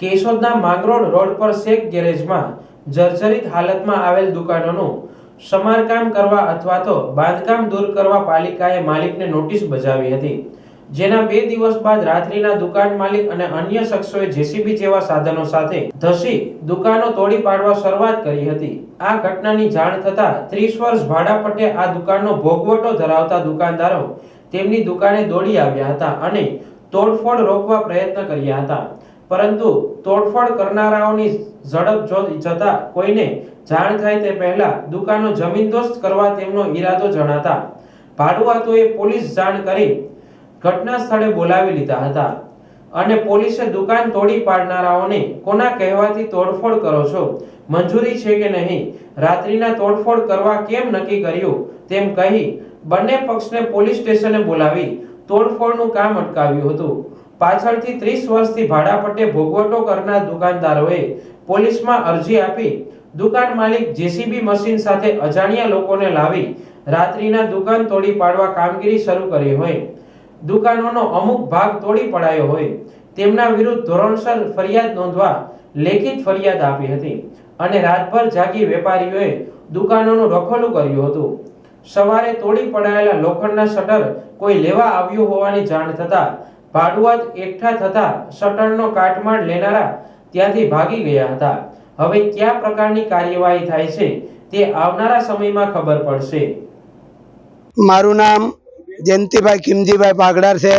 કેશોદના Mangrol road પર શેખ ગેરેજમાં જર્જરિત હાલતમાં આવેલ દુકાનોનું સમારકામ કરવા અથવા તો બાંધકામ દૂર કરવા પાલિકાએ માલિકને નોટિસ બજાવી હતી, જેના 2 દિવસ બાદ રાત્રિના દુકાન માલિક અને અન્ય શખ્સોએ જેસીબી જેવા સાધનો સાથે ધસી દુકાનો તોડી પાડવા શરૂઆત કરી હતી। આ ઘટનાની જાણ થતા 30 વર્ષ ભાડાપટ્ટે આ દુકાનનો ભોગવટો ધરાવતા દુકાનદારો તેમની દુકાને દોડી આવ્યા હતા અને તોડફોડ રોકવા પ્રયત્ન કર્યા હતા, પરંતુ તોડફોડ કરનારાઓની ઝડપ જતા કોઈને જાણ થાય તે પહેલા દુકાનો જમીનદોસ્ત કરવા તેમનો ઈરાદો જણાતા ભાડુઆતોએ પોલીસ જાણ કરી ઘટના સ્થળે બોલાવી લીધા હતા અને પોલીસે દુકાન તોડી પાડનારાઓને કોના કહેવાથી તોડફોડ કરો છો, મંજૂરી છે કે નહીં, રાત્રિના તોડફોડ કરવા કેમ નક્કી કર્યું તેમ કહી બંને પક્ષને પોલીસ સ્ટેશને બોલાવી તોડફોડનું કામ અટકાવ્યું હતું। પાછળથી 30 વર્ષથી ભાડાપટ્ટે ભોગવટો કરનાર દુકાનદારોએ પોલીસમાં અરજી આપી દુકાન માલિક જેસીબી મશીન સાથે અજાણ્યા લોકોને લાવી રાત્રિના દુકાન તોડી પાડવા કામગીરી શરૂ કરી હોય, દુકાનોનો અમુક ભાગ તોડી પડાયો હોય, તેમના વિરુદ્ધ ધોરણસર ફરિયાદ નોંધવા લેખિત ફરિયાદ આપી હતી અને રાતભર જાગી વેપારીઓએ દુકાનોનું રખોલું કર્યું હતું। સવારે તોડી પડાયેલા લોખંડના શટર કોઈ લેવા આવ્યું હોવાની જાણ થતા ભાડુઆત એકઠા થતા શટરનો કાટમાળ લેનારા ત્યાંથી ભાગી ગયા હતા। હવે કયા પ્રકારની કાર્યવાહી થાય છે તે આવનારા સમયમાં ખબર પડશે। મારું નામ જયંતિભાઈ કિમજીભાઈ પાગડાર છે।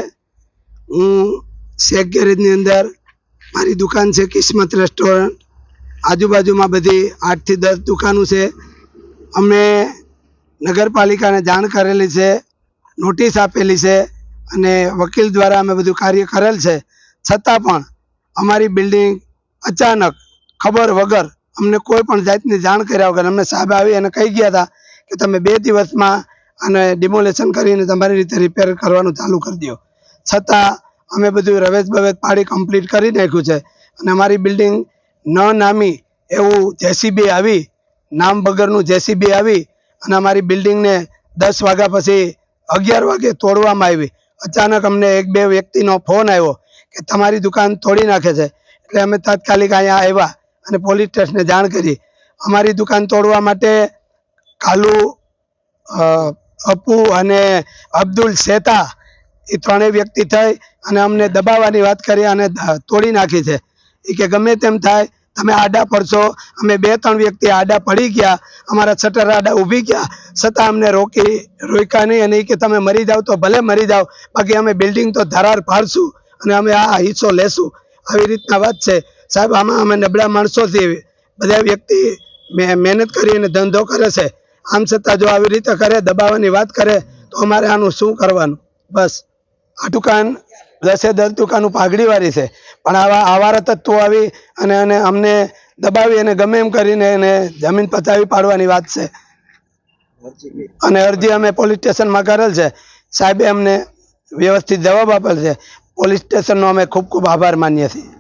હું શેખ ગેરેજની અંદર મારી દુકાન છે કિસ્મત રેસ્ટોરન્ટ। આજુબાજુમાં બધી 8 થી 10 દુકાનો છે। અમે નગરપાલિકાને જાણ કરેલી છે, નોટિસ આપેલી છે અને વકીલ દ્વારા અમે બધું કાર્ય કરેલ છે, છતાં પણ અમારી બિલ્ડિંગ અચાનક ખબર વગર અમને કોઈ પણ જાતની જાણ કર્યા વગર અમને સાહેબ આવી અને કહી ગયા હતા કે તમે 2 દિવસમાં અને ડિમોલેશન કરીને તમારી રીતે રિપેર કરવાનું ચાલુ કરી દો, છતાં અમે બધું રવેચ બવેચ પાડી કમ્પ્લીટ કરી નાખ્યું છે અને અમારી બિલ્ડિંગ ન નામી એવું જેસીબી આવી, નામ વગરનું જેસીબી આવી અને અમારી બિલ્ડિંગને 10 વાગ્યા પછી 11 વાગે તોડવામાં આવી। અચાનક અમને 1-2 વ્યક્તિનો ફોન આવ્યો કે તમારી દુકાન તોડી નાખે છે, એટલે અમે તાત્કાલિક અહીંયા આવ્યા અને પોલીસ સ્ટેશને જાણ કરી। અમારી દુકાન તોડવા માટે કાલુ, અપુ અને અબ્દુલ શેતા એ 3 વ્યક્તિ થઈ અને અમને દબાવવાની વાત કરી અને તોડી નાખી છે। એ કે ગમે તેમ થાય તમે આડા પડશો। અમે 2-3 વ્યક્તિ આડા પડી ગયા, અમારા શટર આડા ઊભી ગયા, છતાં અમને રોક્યા નહીં અને એ કે તમે મરી જાઓ તો ભલે મરી જાઓ, બાકી અમે બિલ્ડિંગ તો ધરાર પાડશું અને અમે આ હિસ્સો લેશું, આવી રીતના વાત છે સાહેબ। આમાં અમે નબળા માણસોથી બધા વ્યક્તિ મહેનત કરીને ધંધો કરે છે, આમ છતાં જો આવી રીતે કરે, દબાવવાની વાત કરે તો અમારે આનું શું કરવાનું? બસ આ દુકાન 10 દુકાનો પાઘડીવાળી છે, પણ આવા આવારા તત્વો આવી અને અમને દબાવી અને ગમે એમ કરીને એને જમીન પચાવી પાડવાની વાત છે અને અરજી અમે પોલીસ સ્ટેશનમાં કરેલ છે। સાહેબે અમને વ્યવસ્થિત જવાબ આપેલ છે। પોલીસ સ્ટેશનનો અમે ખૂબ ખૂબ આભાર માનીએ છીએ।